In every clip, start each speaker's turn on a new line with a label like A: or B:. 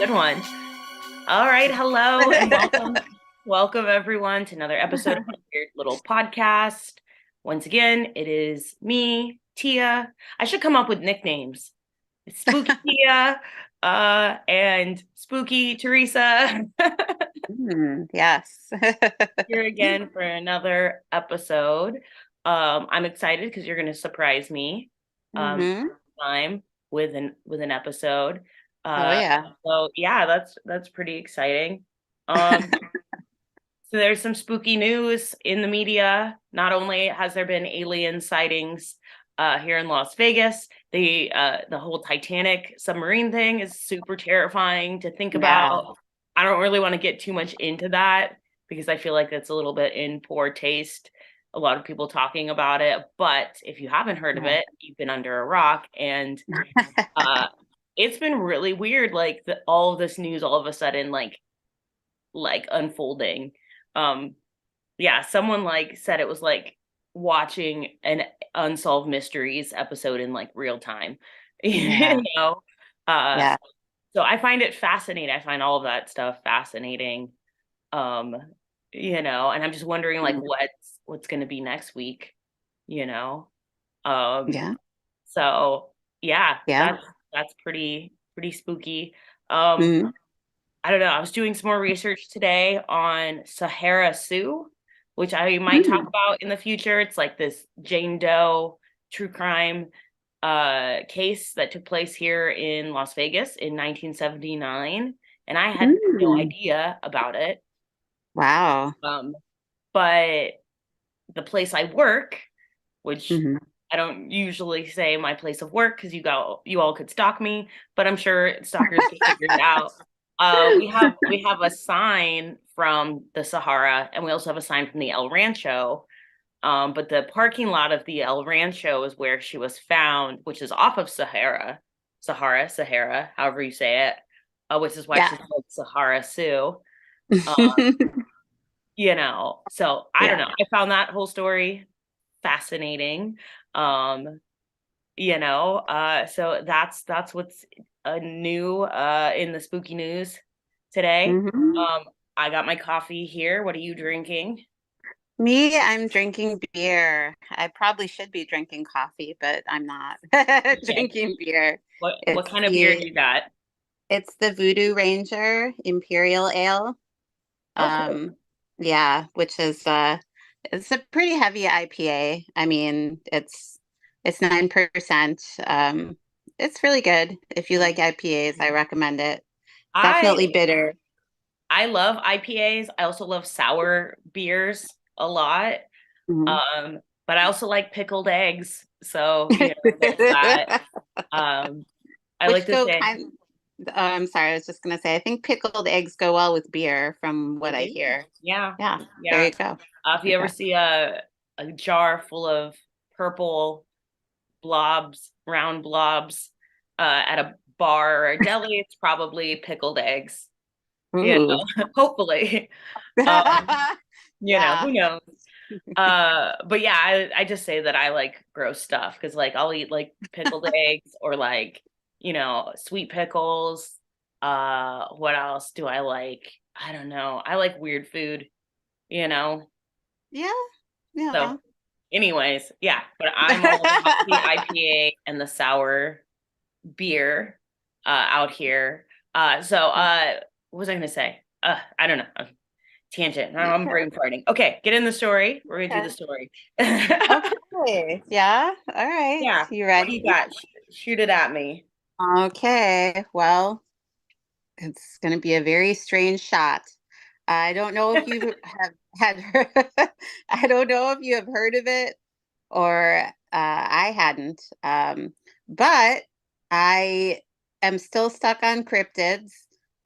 A: good one. All right, hello and welcome. Welcome everyone to another episode of my weird little podcast. Once again, it is me, Tia. I should come up with nicknames. It's Spooky Tia, and Spooky Teresa.
B: Yes.
A: Here again for another episode. I'm excited because you're going to surprise me
B: hmm
A: time with an episode.
B: Oh
A: Uh,
B: yeah.
A: so yeah, that's pretty exciting. Um, so there's some spooky news in the media. Not only has there been alien sightings here in Las Vegas, the whole Titanic submarine thing is super terrifying to think
B: Yeah.
A: about. I don't really want to get too much into that because I feel like that's a little bit in poor taste. A lot of people talking about it, but if you haven't heard of
B: Yeah.
A: it, you've been under a rock. And uh, it's been really weird, like all of this news all of a sudden, like unfolding. Um, yeah, someone like said it was like watching an unsolved mysteries episode in like real time.
B: Yeah.
A: you know? Uh
B: Yeah.
A: so I find it fascinating. I find all of that stuff fascinating. Um, and I'm just wondering like what's gonna be next week, you know? Um,
B: Yeah.
A: so yeah,
B: Yeah.
A: that's pretty spooky. Um,
B: mm
A: I don't know. I was doing some more research today on Sahara Sue, which I might talk
B: Mm.
A: about in the future. It's like this Jane Doe true crime case that took place here in Las Vegas in 1979, and I had no
B: Mm.
A: idea about it.
B: Wow.
A: Um, but the place I work, which
B: hmm
A: I don't usually say my place of work because you all could stalk me, but I'm sure stalkers can figure it out. We have a sign from the Sahara, and we also have a sign from the El Rancho. But the parking lot of the El Rancho is where she was found, which is off of Sahara, however you say it, which is why
B: Yeah.
A: she's called Sahara Sue. Uh, so I don't
B: Yeah.
A: know. I found that whole story fascinating. Um, so that's what's new in the spooky news today.
B: hmm
A: Um, I got my coffee here. What are you drinking?
B: Me, I'm drinking beer. I probably should be drinking coffee, but I'm not
A: Okay.
B: drinking beer.
A: What
B: It's
A: kind of beer do
B: the
A: you got?
B: it's the Voodoo Ranger Imperial Ale.
A: Oh, cool.
B: Um, yeah, which is it's a pretty heavy IPA. I mean, it's 9%. It's really good. If you like IPAs, I recommend it.
A: I
B: Definitely bitter.
A: I love IPAs. I also love sour beers a lot.
B: Mhm.
A: But I also like pickled eggs. So, there's that. Um, I like
B: Which
A: to
B: go
A: say
B: kind I'm sorry, I was just gonna say I think pickled eggs go well with beer from
A: they
B: what I
A: do.
B: hear.
A: Yeah.
B: Yeah, there
A: Yeah.
B: you go.
A: If you ever
B: Okay.
A: see a jar full of purple blobs, round blobs, at a bar or a deli, it's probably pickled eggs.
B: Ooh.
A: Hopefully. Um,
B: Yeah.
A: who knows? But yeah, I just say that I like gross stuff because like I'll eat like pickled eggs or like, sweet pickles. What else do I like? I don't know. I like weird food, you know.
B: Yeah.
A: So
B: Yeah.
A: anyways, yeah, but I'm all about the IPA and the sour beer out here. What was I gonna say? I don't know. Tangent. Now I'm brain farting. Okay, get in the story. We're gonna do the
B: Okay.
A: story.
B: Okay. Yeah. All right.
A: Yeah.
B: You
A: What do you
B: ready?
A: got? Shoot it at me.
B: Okay. It's going to be a very strange shot. I don't know if you have had I don't know if you have heard of it or I hadn't. But I am still stuck on cryptids.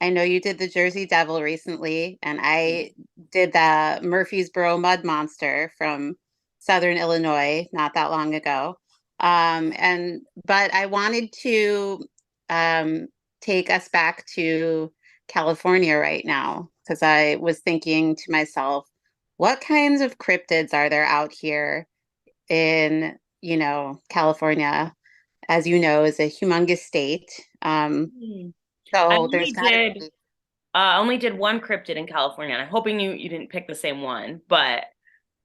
B: I know you did the Jersey Devil recently, and I did the Murfreesboro Mud Monster from Southern Illinois not that long ago. But I wanted to um, take us back to California right now because I was thinking to myself, what kinds of cryptids are there out here in, California, as you know, is a humongous state.
A: Hmm. I
B: So there's
A: only
B: got to
A: did
B: be.
A: only did one cryptid in California, and I'm hoping you didn't pick the same one, but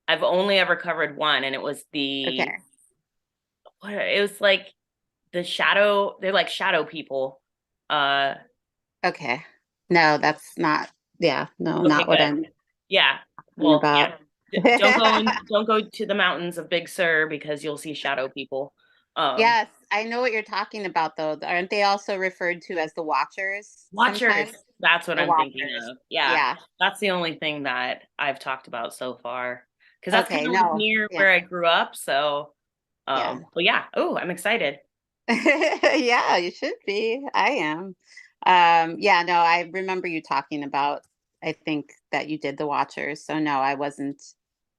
A: I've only ever covered one, and it was
B: Okay.
A: it was like the shadow, they're like shadow people. Uh
B: Okay. No, that's not. Yeah. No,
A: okay,
B: not what
A: good.
B: I'm
A: Yeah.
B: talking
A: Well,
B: about.
A: yeah. Don't go to the mountains of Big Sur because you'll see shadow people. Um
B: Yes, I know what you're talking about, though. Aren't they also referred to as the Watchers
A: Watchers.
B: sometimes?
A: That's what
B: The
A: I'm thinking
B: Watchers.
A: of. Yeah.
B: Yeah.
A: That's the only thing that I've talked about so far. Because that's kind
B: Okay.
A: of
B: No.
A: near
B: Yeah.
A: where I grew up. So
B: Yeah.
A: but yeah. Oh, I'm excited.
B: Yeah, you should be. I am. Yeah, no, I remember you talking about, I think that you did the Watchers. So no, I wasn't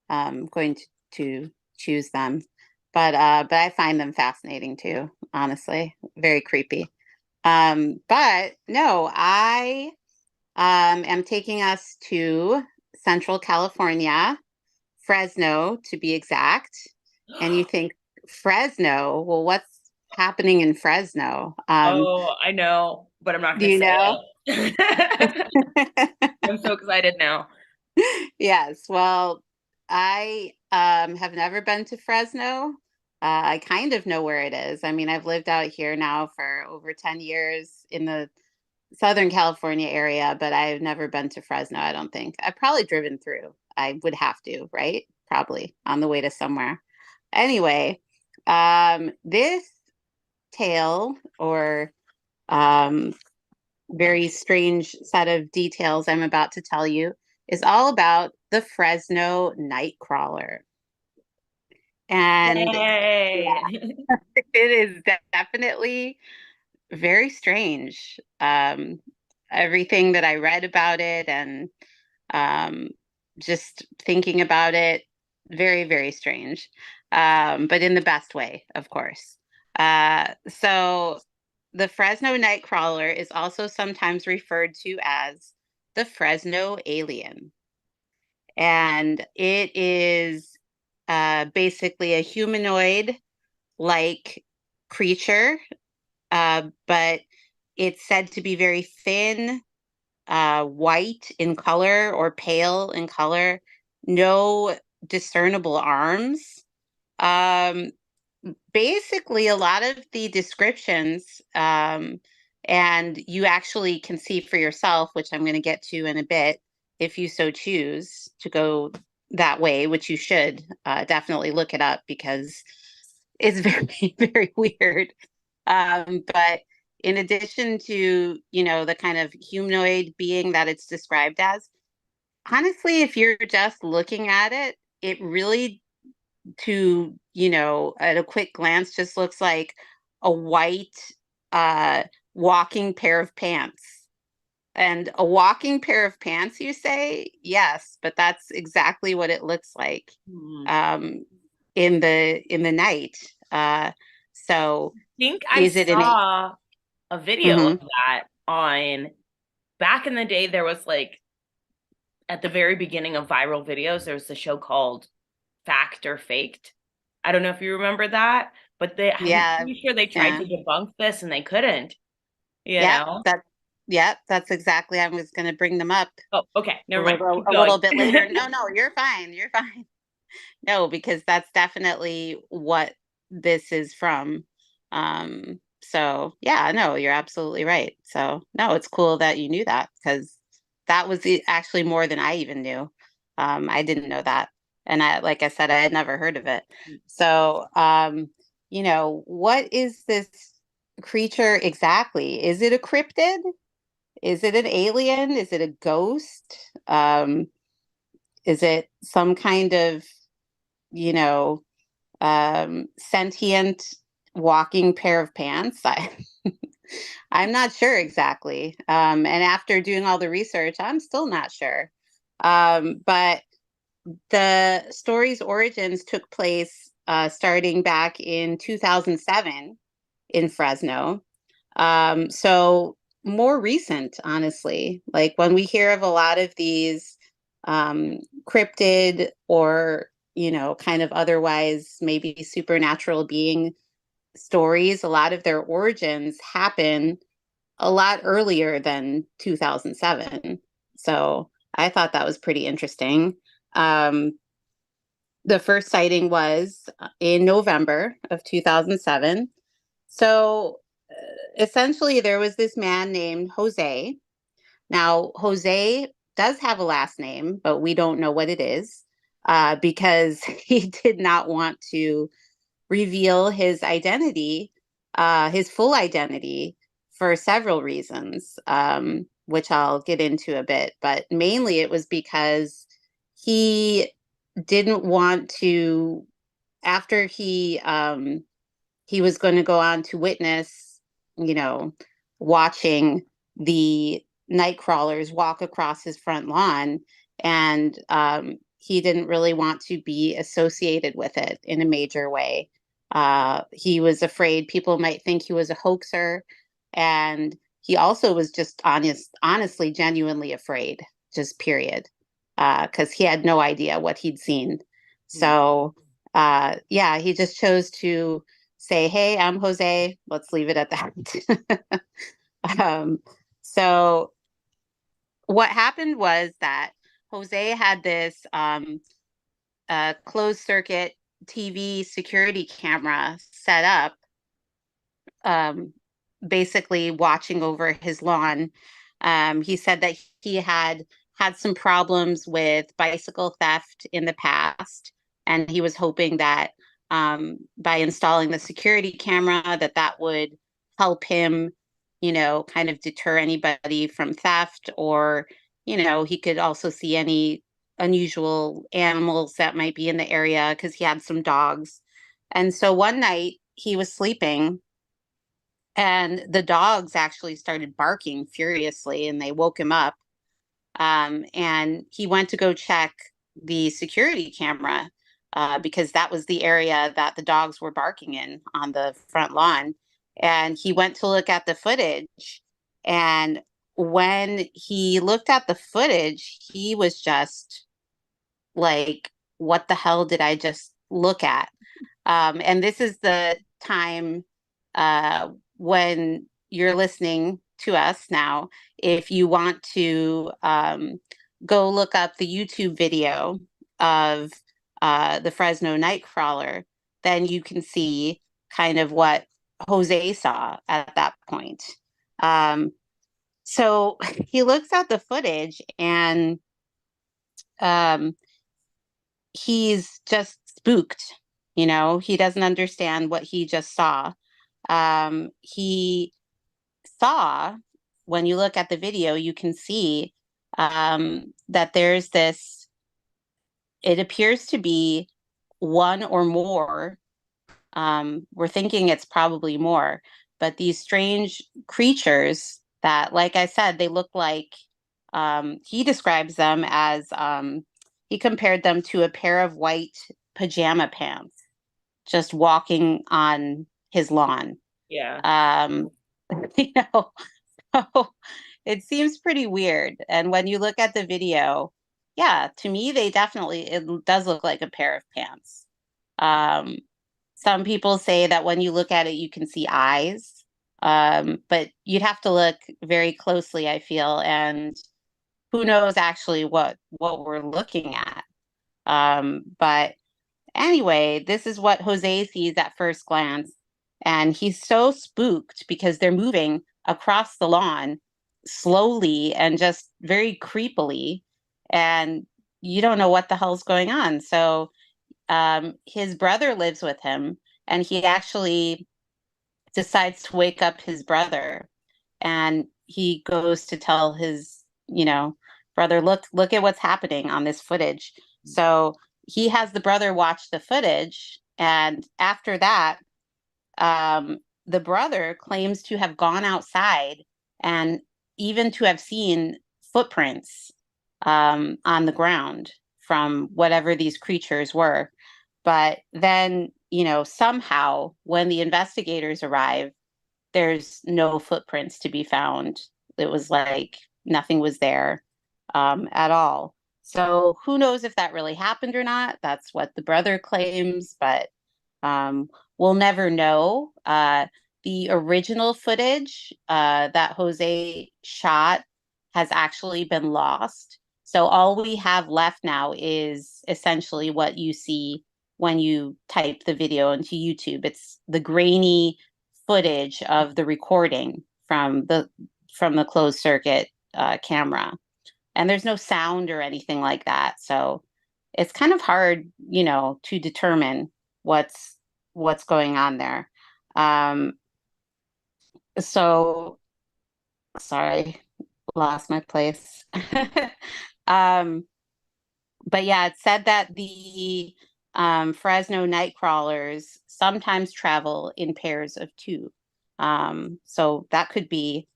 B: going to choose them. But I find them fascinating too, honestly. Very creepy. But no, I am taking us to Central California, Fresno to be exact. And you think Fresno, well, what's happening in Fresno?
A: Oh, I know, but I'm not
B: Do
A: going to
B: you
A: say
B: know?
A: it. I'm so excited now.
B: Yes. Well, I have never been to Fresno. I kind of know where it is. I mean, I've lived out here now for over 10 years in the Southern California area, but I've never been to Fresno, I don't think. I've probably driven through. I would have to, right? Probably on the way to somewhere. Anyway, this tale or um, very strange set of details I'm about to tell you is all about the Fresno Nightcrawler. And
A: Yay.
B: yeah, it is definitely very strange. Everything that I read about it and um, just thinking about it, very, very strange. But in the best way, of course. So the Fresno Nightcrawler is also sometimes referred to as the Fresno Alien. And it is basically a humanoid like creature, but it's said to be very thin, white in color or pale in color, no discernible arms. Um, Basically, a lot of the descriptions, and you actually can see for yourself, which I'm going to get to in a bit, if you so choose to go that way, which you should definitely look it up because it's very, very weird. But in addition to, the kind of humanoid being that it's described as, honestly, if you're just looking at it, it really, at a quick glance, just looks like a white uh, walking pair of pants. And a walking pair of pants, you say? Yes, but that's exactly what it looks like
A: Hmm.
B: um, in the night. So
A: Think I
B: is it an
A: saw a video of
B: mm-hmm.
A: that on back in the day. There was like at the very beginning of viral videos, there was a show called Fact or Faked. I don't know if you remember that, but I'm
B: Yeah,
A: pretty sure they tried
B: yeah.
A: to debunk this and they couldn't, you
B: Yep,
A: know?
B: that's exactly. I was going to bring them up
A: Oh, okay,
B: a
A: never mind.
B: little
A: Keep
B: a
A: going.
B: little bit later. No, no, you're fine. You're fine. No, because that's definitely what this is from. So yeah, no, you're absolutely right. So no, it's cool that you knew that because that was actually more than I even knew. I didn't know that. And like I said, I had never heard of it. So, what is this creature exactly? Is it a cryptid? Is it an alien? Is it a ghost? Is it some kind of, you know, sentient walking pair of pants? I'm not sure exactly. And after doing all the research, I'm still not sure. But the story's origins took place starting back in 2007 in Fresno. So more recent, honestly. Like when we hear of a lot of these cryptid or, kind of otherwise maybe supernatural being stories, a lot of their origins happen a lot earlier than 2007. So I thought that was pretty interesting. Um, the first sighting was in November of 2007. So essentially, there was this man named Jose. Now, Jose does have a last name, but we don't know what it is because he did not want to reveal his full identity, for several reasons, which I'll get into a bit. But mainly it was because he didn't want to, after he was going to go on to witness, you know, watching the night crawlers walk across his front lawn. And he didn't really want to be associated with it in a major way. He was afraid people might think he was a hoaxer. And he also was just honestly, genuinely afraid, just period, because he had no idea what he'd seen. So, yeah, he just chose to say, "Hey, I'm Jose. Let's leave it at that." um, so what happened was that Jose had this closed circuit TV security camera set up, um, basically watching over his lawn. He said that he had some problems with bicycle theft in the past, and he was hoping that by installing the security camera, that would help him, kind of deter anybody from theft, or he could also see any unusual animals that might be in the area because he had some dogs. And so one night he was sleeping and the dogs actually started barking furiously and they woke him up. And he went to go check the security camera because that was the area that the dogs were barking in on the front lawn. And he went to look at the footage. And when he looked at the footage, he was just like, what the hell did I just look at? And this is the time when you're listening to us now. If you want to go look up the YouTube video of the Fresno Nightcrawler, then you can see kind of what Jose saw at that point. Um, so he looks at the footage and um, he's just spooked. He doesn't understand what he just saw. He saw, when you look at the video, you can see that there's this, it appears to be one or more. We're thinking it's probably more, but these strange creatures that, like I said, they look like, he describes them as, he compared them to a pair of white pajama pants just walking on his lawn.
A: Yeah.
B: Um, you know, so it seems pretty weird. And when you look at the video, yeah, to me, it does look like a pair of pants. Um, some people say that when you look at it, you can see eyes. But you'd have to look very closely, I feel, and who knows actually what we're looking at. But anyway, this is what Jose sees at first glance. And he's so spooked because they're moving across the lawn slowly and just very creepily. And you don't know what the hell's going on. So his brother lives with him, and he actually decides to wake up his brother. And he goes to tell his, brother, look at what's happening on this footage. So he has the brother watch the footage, and after that, the brother claims to have gone outside and even to have seen footprints on the ground from whatever these creatures were. But then, somehow when the investigators arrive, there's no footprints to be found. It was like nothing was there at all. So who knows if that really happened or not? That's what the brother claims, but we'll never know. the original footage that Jose shot has actually been lost. So all we have left now is essentially what you see when you type the video into YouTube. It's the grainy footage of the recording from the closed circuit camera, and there's no sound or anything like that. So it's kind of hard, to determine what's going on there. Um, so sorry, lost my place. um, but yeah, it said that the Fresno Nightcrawlers sometimes travel in pairs of two. So that could be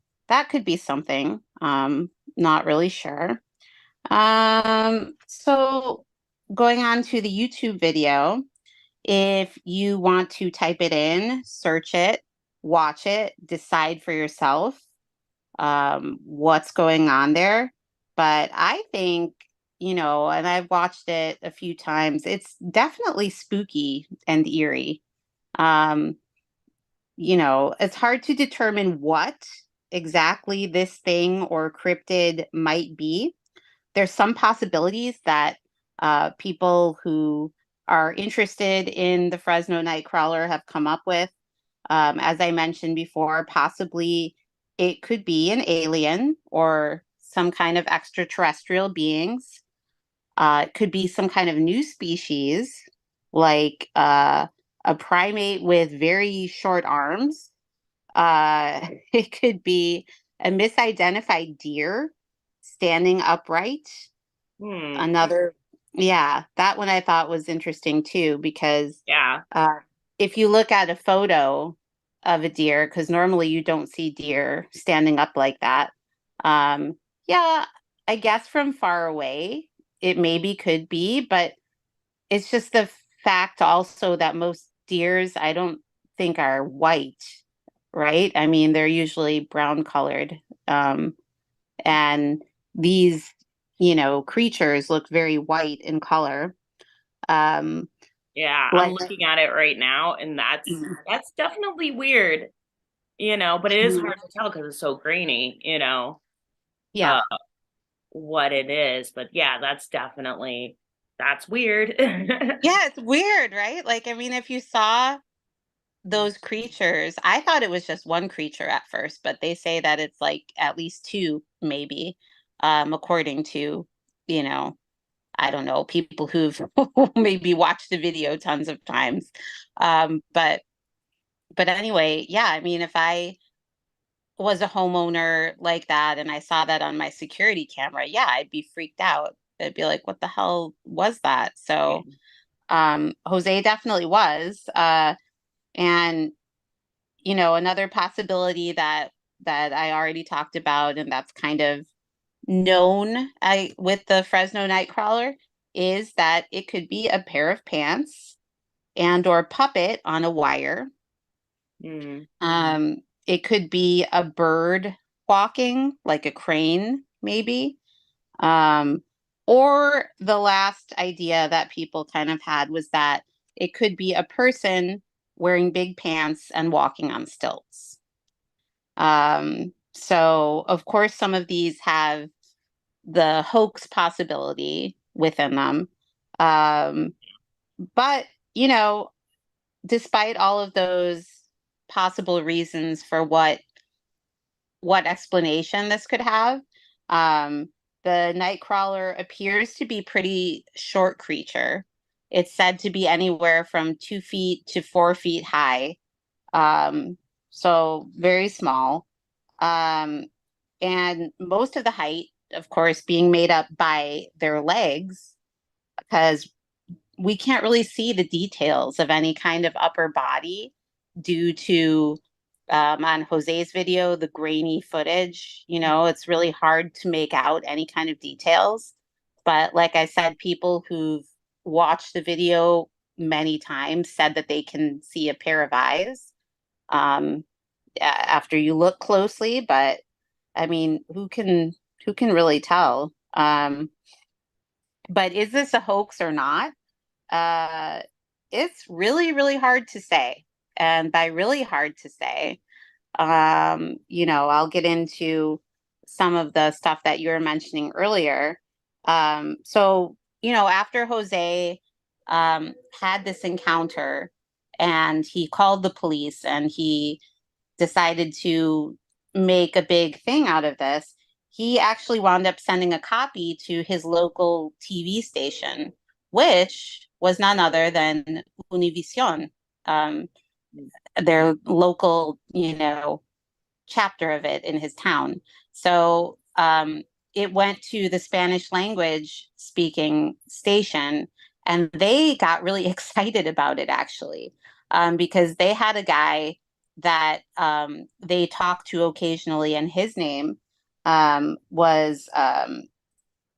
B: something. Not really sure. So going on to the YouTube video, if you want to type it in, search it, watch it, decide for yourself what's going on there. But I think, and I've watched it a few times, it's definitely spooky and eerie. Um, it's hard to determine what exactly this thing or cryptid might be. There's some possibilities that people who are interested in the Fresno Nightcrawler have come up with. As I mentioned before, possibly it could be an alien or some kind of extraterrestrial beings. It could be some kind of new species, like a primate with very short arms. It could be a misidentified deer standing upright.
A: Hmm.
B: Another, yeah, that one I thought was interesting too, because
A: Yeah.
B: uh, if you look at a photo of a deer, because normally you don't see deer standing up like that. Um, yeah, I guess from far away, it maybe could be, but it's just the fact also that most deers, I don't think are white, right? I mean, they're usually brown colored. Um, and these, creatures look very white in color. Um,
A: Yeah. I'm
B: like,
A: looking at it right now, and that's definitely weird, but it is hard to tell because it's so grainy,
B: yeah.
A: uh what it is. But yeah, that's weird.
B: Yeah, it's weird, right? Like, I mean, if you saw those creatures, I thought it was just one creature at first, but they say that it's like at least two, maybe, according to, you know, I don't know, people who've maybe watched the video tons of times. But anyway, yeah, I mean, if I was a homeowner like that and I saw that on my security camera, yeah, I'd be freaked out. I'd be like, what the hell was that? So Jose definitely was. And another possibility that I already talked about, and that's kind of known with the Fresno Nightcrawler, is that it could be a pair of pants and or puppet on a wire.
A: Mm.
B: It could be a bird walking, like a crane, maybe. Um, or the last idea that people kind of had was that it could be a person wearing big pants and walking on stilts. So, of course, some of these have the hoax possibility within them. Um, but, you know, despite all of those possible reasons for what explanation this could have, um, the Nightcrawler appears to be pretty short creature. It's said to be anywhere from 2 feet to 4 feet high, um, so very small. Um, and most of the height, of course, being made up by their legs, because we can't really see the details of any kind of upper body due to on Jose's video, the grainy footage. It's really hard to make out any kind of details. But like I said, people who've watched the video many times said that they can see a pair of eyes um, after you look closely. But I mean, who can really tell? But is this a hoax or not? Uh, it's really, really hard to say. And by really hard to say, I'll get into some of the stuff that you were mentioning earlier. After Jose had this encounter and he called the police and he decided to make a big thing out of this, he actually wound up sending a copy to his local TV station, which was none other than Univision, um, their local, chapter of it in his town. So it went to the Spanish language speaking station, and they got really excited about it actually, because they had a guy that they talked to occasionally, and his name was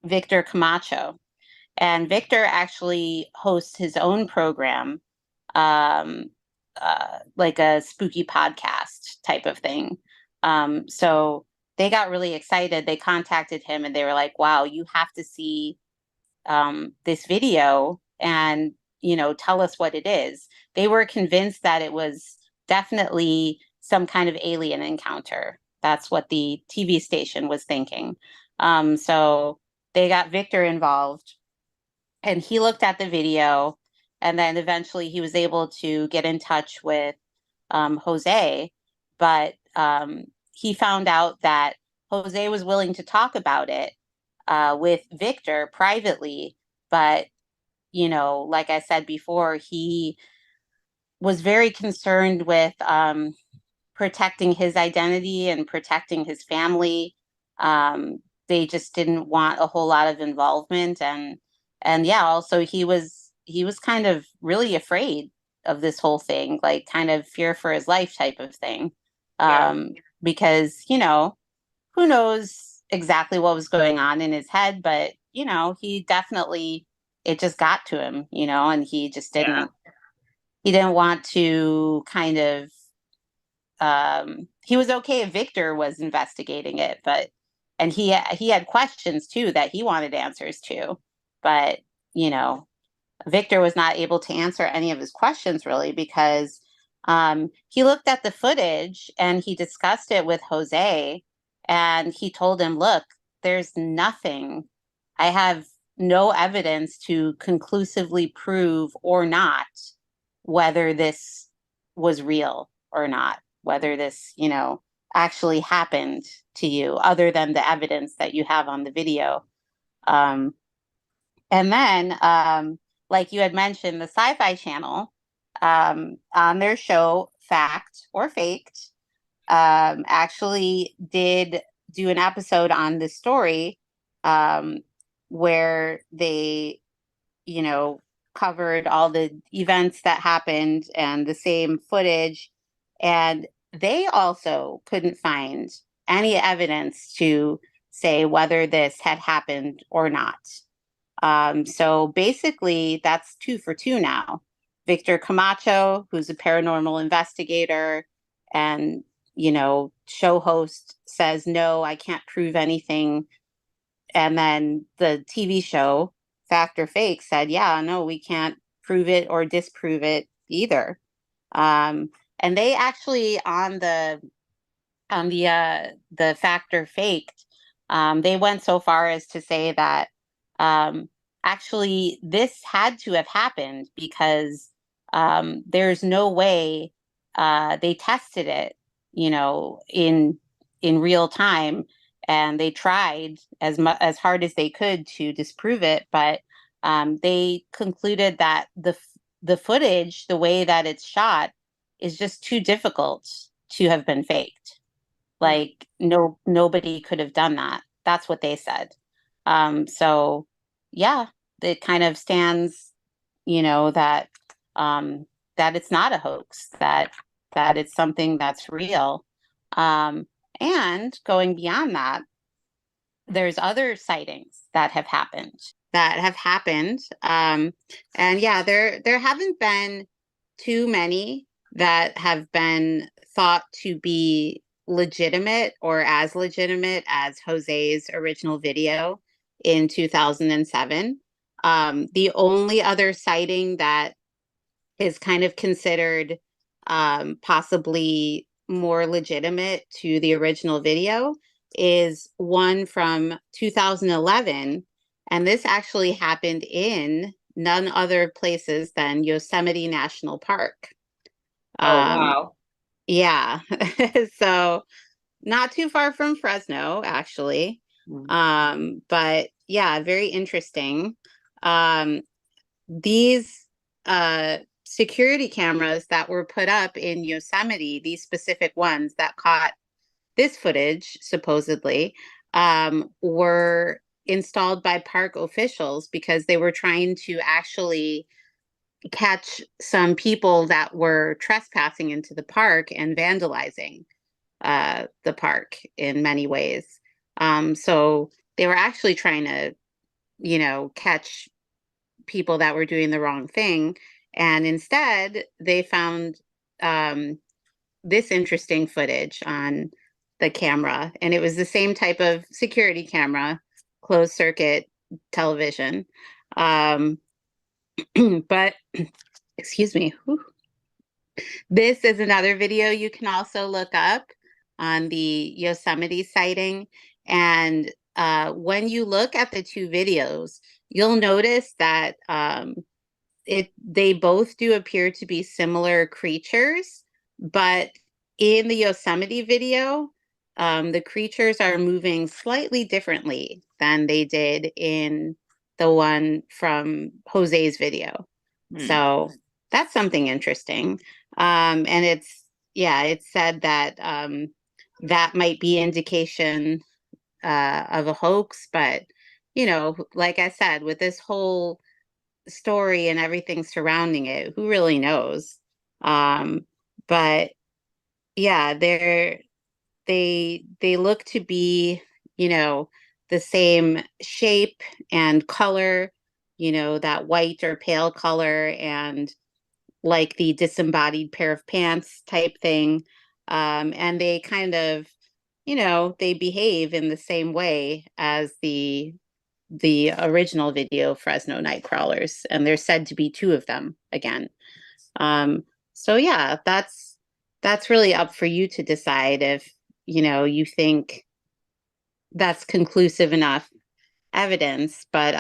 B: Victor Camacho. And Victor actually hosts his own program, um, like a spooky podcast type of thing. So they got really excited. They contacted him and they were like, wow, you have to see this video and, tell us what it is. They were convinced that it was definitely some kind of alien encounter. That's what the TV station was thinking. So they got Victor involved and he looked at the video, and then eventually he was able to get in touch with Jose, but he found out that Jose was willing to talk about it with Victor privately, but like I said before, he was very concerned with protecting his identity and protecting his family. They just didn't want a whole lot of involvement, and yeah, also he was kind of really afraid of this whole thing, like kind of fear for his life type of thing.
A: Yeah.
B: Because, who knows exactly what was going on in his head, but he definitely, it just got to him, and he just
A: Yeah.
B: didn't want to kind of he was okay if Victor was investigating it, but and he had questions too that he wanted answers to, but you know Victor was not able to answer any of his questions really because he looked at the footage and he discussed it with Jose, and he told him, look, there's nothing, I have no evidence to conclusively prove or not whether this was real or not, whether this, actually happened to you, other than the evidence that you have on the video. Um, and then, like you had mentioned, the Sci Fi Channel, on their show, Fact or Faked, actually did do an episode on this story, um, where they, you know, covered all the events that happened and the same footage. And they also couldn't find any evidence to say whether this had happened or not. So basically, that's two for two now. Victor Camacho, who's a paranormal investigator and, show host, says, no, I can't prove anything. And then the TV show, Fact or Fake, said, yeah, no, we can't prove it or disprove it either. And they actually on the Fact or Faked, they went so far as to say that um, actually this had to have happened because there's no way they tested it, in real time, and they tried as hard as they could to disprove it, but they concluded that the footage, the way that it's shot, is just too difficult to have been faked. Like nobody could have done that. That's what they said. So yeah, it kind of stands, that that it's not a hoax, that it's something that's real. Um, and going beyond that, there's other sightings that have happened. And yeah, there haven't been too many that have been thought to be legitimate or as legitimate as Jose's original video in 2007. The only other sighting that is kind of considered possibly more legitimate to the original video, is one from 2011. And this actually happened in none other places than Yosemite National Park.
A: Oh,
B: Um,
A: wow.
B: yeah. So not too far from Fresno, actually.
A: Mm.
B: But yeah, very interesting. Um, these security cameras that were put up in Yosemite, these specific ones that caught this footage, supposedly, were installed by park officials because they were trying to actually catch some people that were trespassing into the park and vandalizing the park in many ways. So they were actually trying to, catch people that were doing the wrong thing. And instead, they found um, this interesting footage on the camera. And it was the same type of security camera, closed circuit television. Um, but, excuse me. Whew. This is another video you can also look up on the Yosemite sighting. And when you look at the two videos, you'll notice that they both do appear to be similar creatures, but in the Yosemite video, the creatures are moving slightly differently than they did in the one from Jose's video.
A: Mm.
B: So that's something interesting. And it's said that that might be indication of a hoax, but like I said, with this whole story and everything surrounding it, who really knows? But yeah, they look to be, you know, the same shape and color, that white or pale color, and like the disembodied pair of pants type thing. And they kind of, they behave in the same way as the original video Fresno Nightcrawlers, and there's said to be two of them again. Um, so yeah, that's really up for you to decide if you think that's conclusive enough evidence. But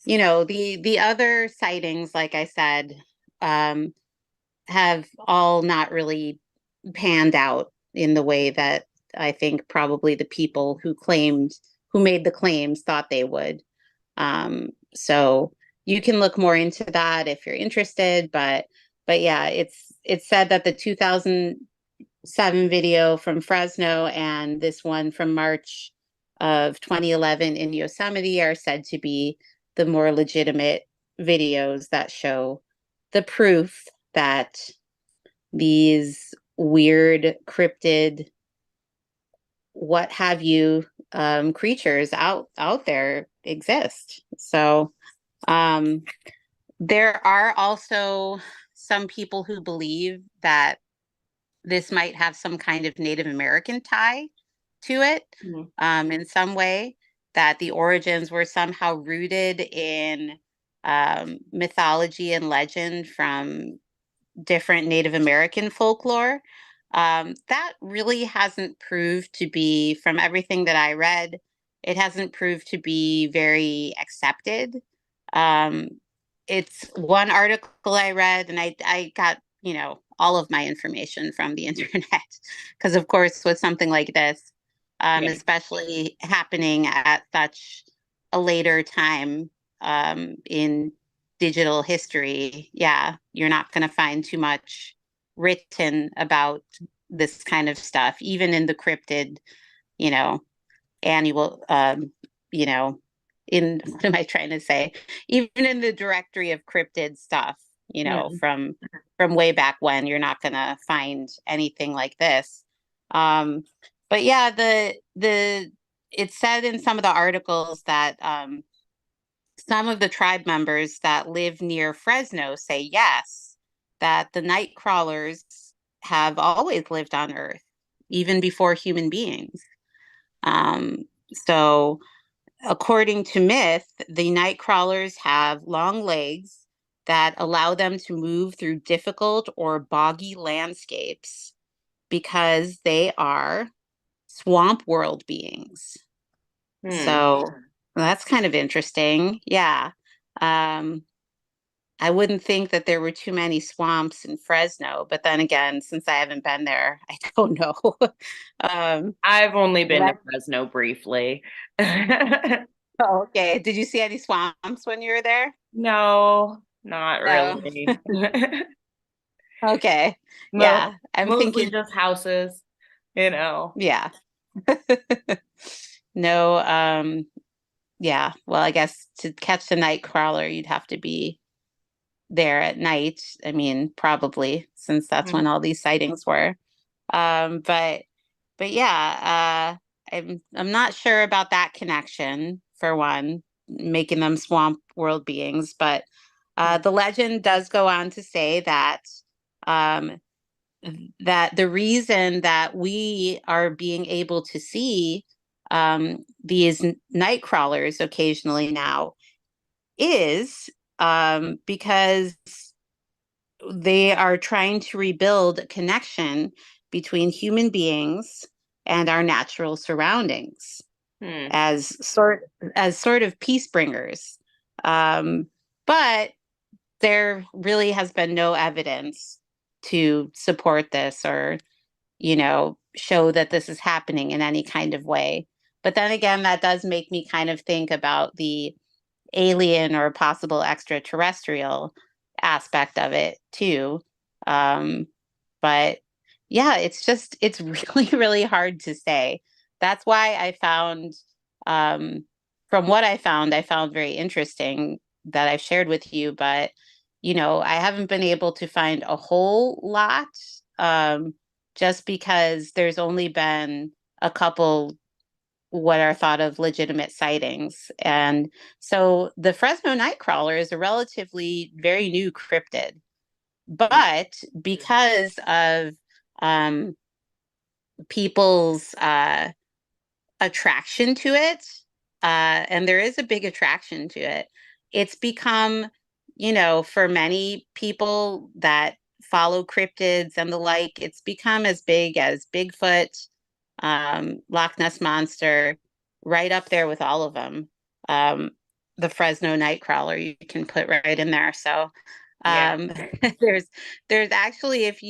B: the other sightings, like I said, um, have all not really panned out in the way that I think probably the people who made the claims thought they would. So you can look more into that if you're interested, but yeah, it's said that the 2007 video from Fresno and this one from March of 2011 in Yosemite are said to be the more legitimate videos that show the proof that these weird cryptid what have you creatures out there exist. So um, there are also some people who believe that this might have some kind of Native American tie to it,
A: Mm.
B: in some way, that the origins were somehow rooted in mythology and legend from different Native American folklore. That really hasn't proved to be, from everything that I read, it hasn't proved to be very accepted. Um, it's one article I read, and I got, all of my information from the internet. Because, of course, with something like this,
A: Yeah.
B: especially happening at such a later time in digital history, yeah, you're not going to find too much written about this kind of stuff, even in the cryptid, you know, annual, you know, in what am I trying to say? Even in the directory of cryptid stuff,
A: Yeah.
B: from way back when, you're not going to find anything like this. Um, but yeah, the it said in some of the articles that some of the tribe members that live near Fresno say yes, that the night crawlers have always lived on Earth, even before human beings. So, according to myth, the night crawlers have long legs that allow them to move through difficult or boggy landscapes because they are swamp world beings.
A: Hmm.
B: So that's kind of interesting. Yeah. Um, I wouldn't think that there were too many swamps in Fresno, but then again, since I haven't been there, I don't know. um,
A: I've only been to
B: let-
A: Fresno briefly.
B: oh, okay. Did you see any swamps when you were there?
A: No, not
B: No.
A: really.
B: Okay.
A: Most
B: Yeah. I'm
A: mostly
B: thinking,
A: just houses, you know.
B: yeah. No, yeah. Well, I guess to catch the night crawler, you'd have to be there at night. I mean, probably since that's when
A: Mhm.
B: all these sightings were. Um, but but yeah, I'm not sure about that connection for one, making them swamp world beings. But the legend does go on to say um, that the reason that we are being able to see these night crawlers occasionally now is because they are trying to rebuild a connection between human beings and our natural surroundings
A: Hmm.
B: as sort of peace bringers. Um, but there really has been no evidence to support this or, show that this is happening in any kind of way. But then again, that does make me kind of think about the alien or possible extraterrestrial aspect of it too. Um, but yeah, it's really, really hard to say. That's why um, from what I found very interesting that I've shared with you, but I haven't been able to find a whole lot, just because there's only been a couple what are thought of legitimate sightings. And so the Fresno Nightcrawler is a relatively very new cryptid, but because of um, people's attraction to it, and there is a big attraction to it, it's become, for many people that follow cryptids and the like, it's become as big as Bigfoot, Loch Ness Monster, right up there with all of them. Um, the Fresno Nightcrawler you can put right in there. So
A: Yeah.
B: um, there's actually, if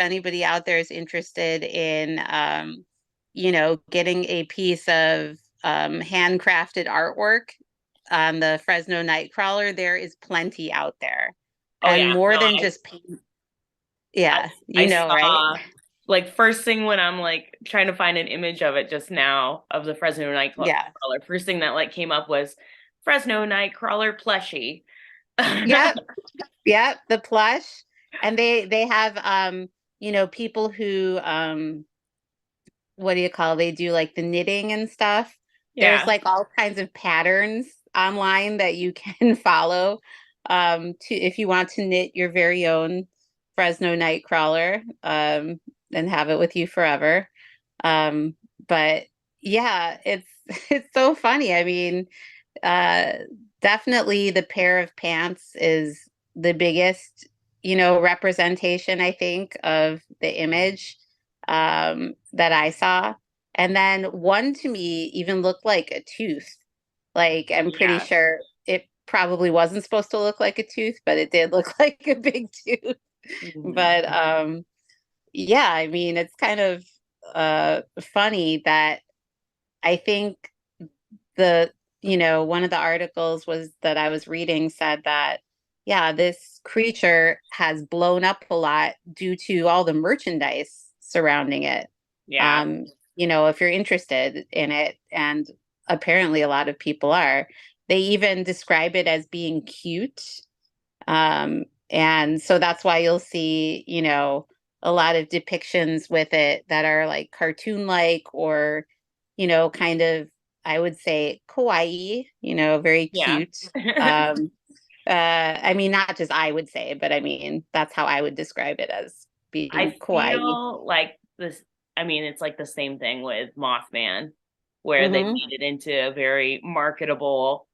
B: anybody out there is interested in getting a piece of handcrafted artwork on the Fresno Nightcrawler, there is plenty out there,
A: Oh
B: and
A: yeah.
B: more
A: No,
B: than just paint.
A: I
B: Yeah,
A: I
B: right?
A: saw like first thing when I'm like trying to find an image of it just now of the Fresno
B: Yeah.
A: Nightcrawler. First thing that like came up was Fresno Nightcrawler plushie.
B: Yep. Yep. The plush, and they have people who what do you call they do like the knitting and stuff. There's
A: Yeah.
B: like all kinds of patterns online that you can follow to if you want to knit your very own Fresno Nightcrawler and have it with you forever. Um, but yeah, it's it's so funny. I mean, uh, definitely the pair of pants is the biggest, representation, I think, of the image that I saw. And then one to me even looked like a tooth. Like, I'm pretty
A: Yeah.
B: sure it probably wasn't supposed to look like a tooth, but it did look like a big tooth.
A: Mhm.
B: But yeah, I mean, it's kind of funny that I think the one of the articles was that I was reading said that yeah, this creature has blown up a lot due to all the merchandise surrounding it.
A: Yeah.
B: um if you're interested in it, and apparently a lot of people are, they even describe it as being cute. And so that's why you'll see, a lot of depictions with it that are like cartoon like, or, kind of, I would say kawaii, very
A: Yeah.
B: cute. Um, I mean, not just I would say, but I mean, that's how I would describe it, as being
A: I
B: kawaii.
A: feel like this, I mean, it's like the same thing with Mothman, where they
B: Hmm.
A: made it into a very marketable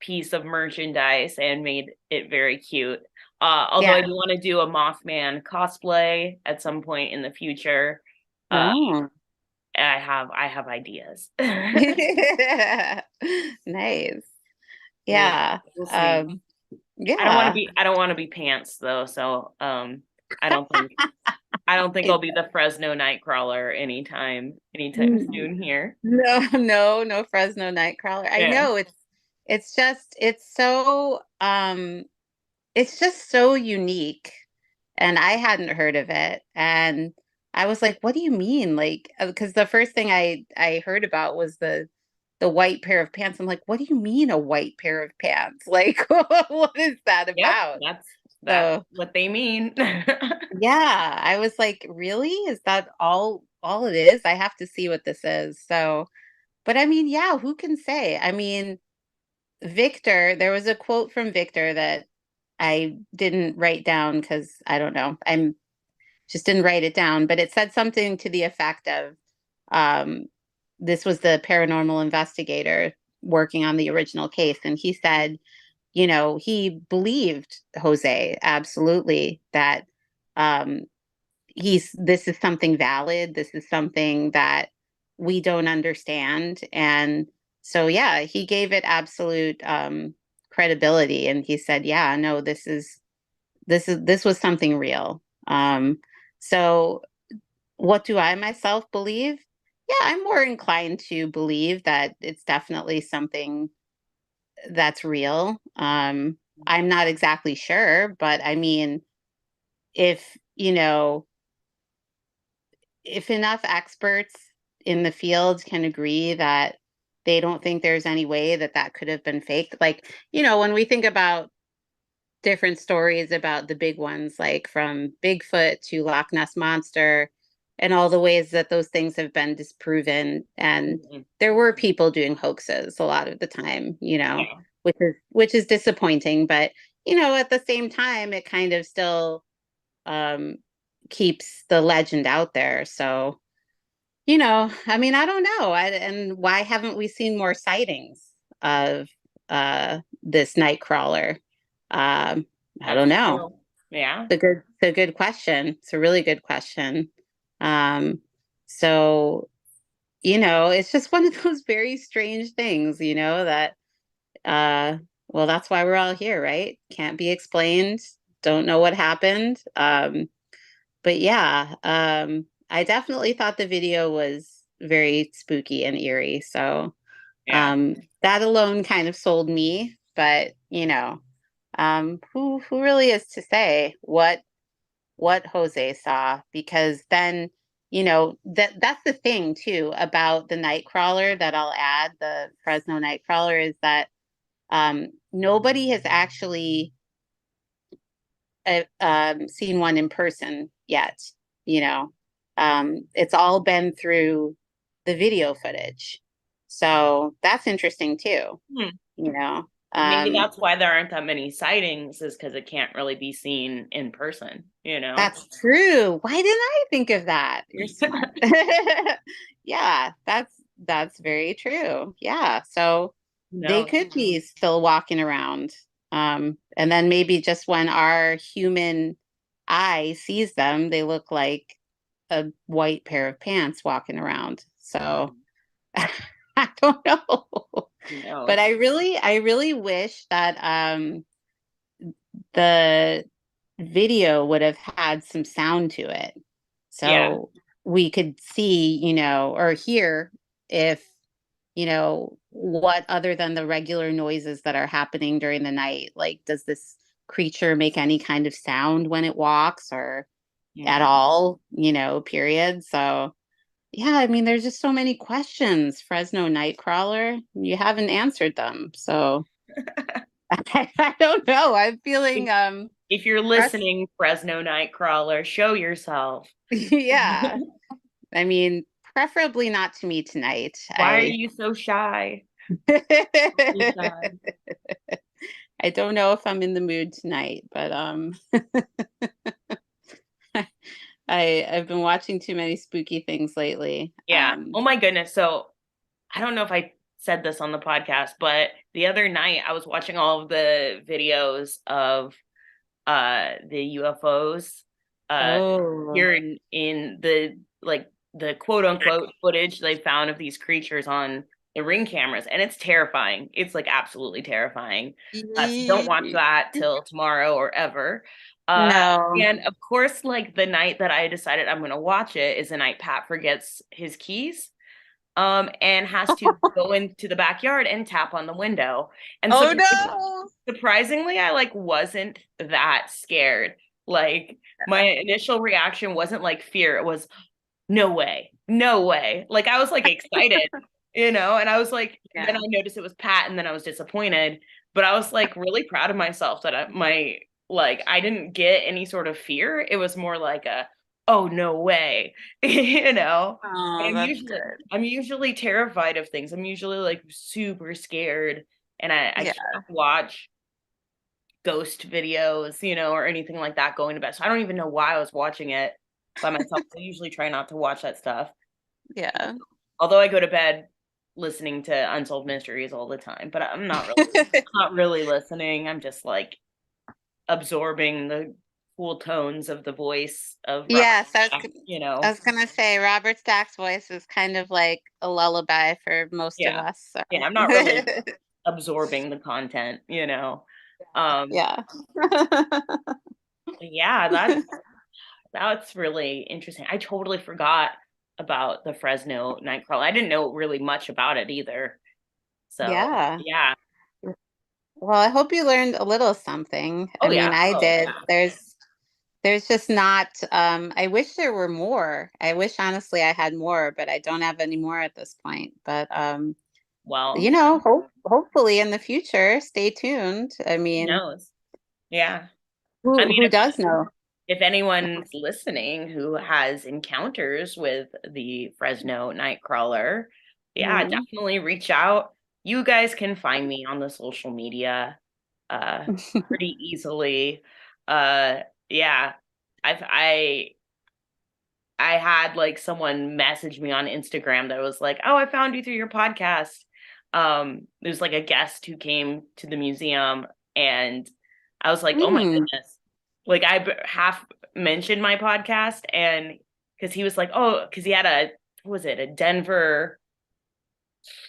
A: piece of merchandise and made it very cute. Although I
B: Yeah.
A: do want to do a Mothman cosplay at some point in the future. Uh,
B: Oh.
A: I have ideas.
B: Nice.
A: Yeah,
B: Yeah.
A: we'll see.
B: Yeah.
A: I don't want to be pants though, so I don't think I don't think I'll
B: It,
A: be the Fresno Nightcrawler anytime soon here.
B: no, no Fresno Nightcrawler. I
A: Yeah.
B: know it's just so unique. And I hadn't heard of it. And I was like, what do you mean? Like, because the first thing I heard about was the white pair of pants. I'm like, what do you mean a white pair of pants? Like, what is that
A: Yep,
B: about?
A: that's
B: So
A: what they mean.
B: yeah, I was like, really? Is that all it is? I have to see what this is. So, but I mean, yeah, who can say? I mean, Victor, there was a quote from Victor that I didn't write down because I don't know. I'm just didn't write it down, but it said something to the effect of um, this was the paranormal investigator working on the original case. And he said, you know, he believed Jose absolutely that um, this is something valid. This is something that we don't understand. And so, yeah, he gave it absolute credibility. And he said, yeah, no, this was something real. So what do I myself believe? Yeah, I'm more inclined to believe that it's definitely something that's real. I'm not exactly sure, but I mean, if, you know, if enough experts in the field can agree that they don't think there's any way that that could have been faked, like, you know, when we think about different stories about the big ones, like from Bigfoot to Loch Ness Monster, and all the ways that those things have been disproven. And
A: Mhm.
B: there were people doing hoaxes a lot of the time, you know,
A: Yeah.
B: which is disappointing. But you know, at the same time, it kind of still um, keeps the legend out there. So you know, I mean, I don't know. And why haven't we seen more sightings of this night crawler? I don't
A: That's
B: know.
A: true. Yeah.
B: It's a good question. It's a really good question. Um, so, you know, it's just one of those very strange things, you know, that uh well, that's why we're all here, right? Can't be explained. Don't know what happened. But yeah, I definitely thought the video was very spooky and eerie. So
A: Yeah.
B: that alone kind of sold me. But you know, who really is to say what Jose saw? Because then you know that's the thing too about the Nightcrawler that I'll add, the Fresno Nightcrawler, is that nobody has actually seen one in person yet. You know, it's all been through the video footage, so that's interesting too.
A: Hmm.
B: You know,
A: Maybe that's why there aren't that many sightings, is because it can't really be seen in person, you know?
B: that's true. Why didn't I think of that? You're smart. Yeah, that's very true. Yeah, so they
A: No.
B: could be still walking around. And then maybe just when our human eye sees them, they look like a white pair of pants walking around. So I don't know.
A: Who
B: But
A: knows?
B: I really wish that the video would have had some sound to it.
A: Yeah.
B: So we could see, you know, or hear if, you know, what other than the regular noises that are happening during the night. Like, does this creature make any kind of sound when it walks or at
A: Yeah.
B: all, you know, period. So, yeah, I mean, there's just so many questions, Fresno Nightcrawler. You haven't answered them. So, I don't know. I'm feeling
A: If you're
B: frust-
A: listening, Fresno Nightcrawler, show yourself.
B: yeah. I mean, preferably not to me tonight.
A: Why are
B: I
A: you so shy? So shy.
B: I don't know if I'm in the mood tonight, but I've been watching too many spooky things lately.
A: Yeah. Oh my goodness. So I don't know if I said this on the podcast, but the other night I was watching all of the videos of the UFOs
B: Oh,
A: here in the like the quote unquote footage they found of these creatures on the Ring cameras, and it's terrifying. It's like absolutely terrifying. So don't watch that till tomorrow or ever.
B: no.
A: And of course, like the night that I decided I'm gonna watch it is the night Pat forgets his keys and has to go into the backyard and tap on the window. And
B: Oh no.
A: surprisingly, I like wasn't that scared. Like my initial reaction wasn't like fear. It was no way, no way. Like I was like excited, and I was like, then
B: Yeah.
A: I noticed it was Pat, and then I was disappointed. But I was like really proud of myself that I didn't get any sort of fear. It was more like a, oh no way, And
B: Oh, that's good.
A: I'm usually terrified of things. I'm usually like super scared, and I
B: Yeah.
A: can't watch ghost videos, or anything like that going to bed. So I don't even know why I was watching it by myself. I usually try not to watch that stuff.
B: Yeah.
A: Although I go to bed listening to Unsolved Mysteries all the time, but I'm not really listening. I'm just like absorbing the cool tones of the voice of Robert,
B: Yes, I
A: you know.
B: was gonna say Robert Stack's voice is kind of like a lullaby for most of
A: Yeah.
B: us.
A: Yeah,
B: So.
A: I'm not really absorbing the content. Um
B: Yeah.
A: yeah, that's really interesting. I totally forgot about the Fresno Nightcrawler. I didn't know really much about it either. So,
B: Yeah.
A: yeah.
B: Well, I hope you learned a little something. I
A: Oh
B: mean,
A: yeah.
B: I
A: Oh
B: did.
A: yeah.
B: There's just not I wish there were more. I wish honestly I had more, but I don't have any more at this point. But
A: Well,
B: hopefully in the future, stay tuned. I
A: who
B: mean,
A: knows? Yeah. I mean,
B: who does know?
A: if anyone's listening who has encounters with the Fresno Nightcrawler, yeah,
B: Mhm.
A: definitely reach out. You guys can find me on the social media uh pretty easily. Uh yeah. I had like someone message me on Instagram that was like, "Oh, I found you through your podcast." There's like a guest who came to the museum, and I was like, "Oh my
B: Mm.
A: goodness!" Like half mentioned my podcast, and because he was like, "Oh," because he had what was it, a Denver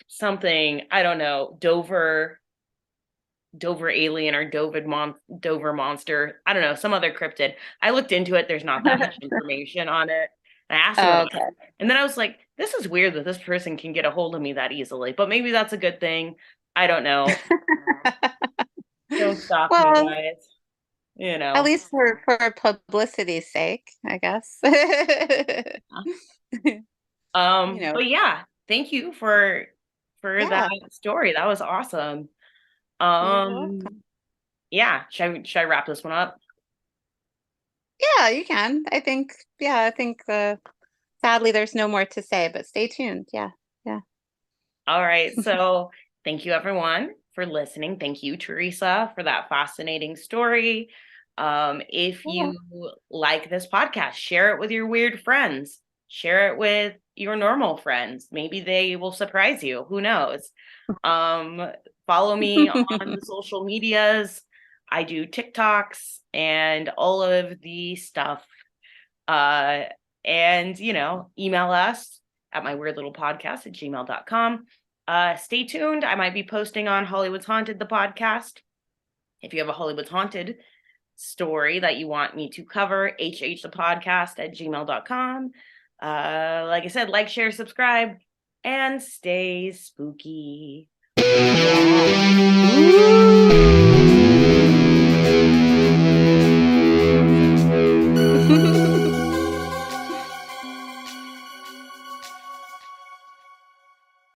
A: something, I don't know, Dover alien or Dover monster. I don't know, some other cryptid. I looked into it. There's not that much information on it. I asked him about it.
B: Okay.
A: And then I was like, this is weird that this person can get a hold of me that easily, but maybe that's a good thing. I don't know. Don't stop me,
B: Well,
A: guys. You
B: at
A: know.
B: least for publicity's sake, I guess. You know,
A: But yeah, thank you for that
B: yeah,
A: story. That was awesome.
B: you're welcome.
A: Um, yeah, should I wrap this one up?
B: Yeah, you can. I think sadly there's no more to say, but stay tuned. Yeah. Yeah.
A: All right. So thank you everyone for listening. Thank you, Teresa, for that fascinating story. If
B: Yeah.
A: you like this podcast, share it with your weird friends. Share it with your normal friends. Maybe they will surprise you. Who knows? Um, Follow me on the social medias. I do TikToks and all of the stuff. Uh, and, email us at myweirdlittlepodcast@gmail.com. Stay tuned. I might be posting on Hollywood's Haunted, the podcast. If you have a Hollywood's Haunted story that you want me to cover, hhthepodcast@gmail.com. Like I said, like, share, subscribe, and stay spooky.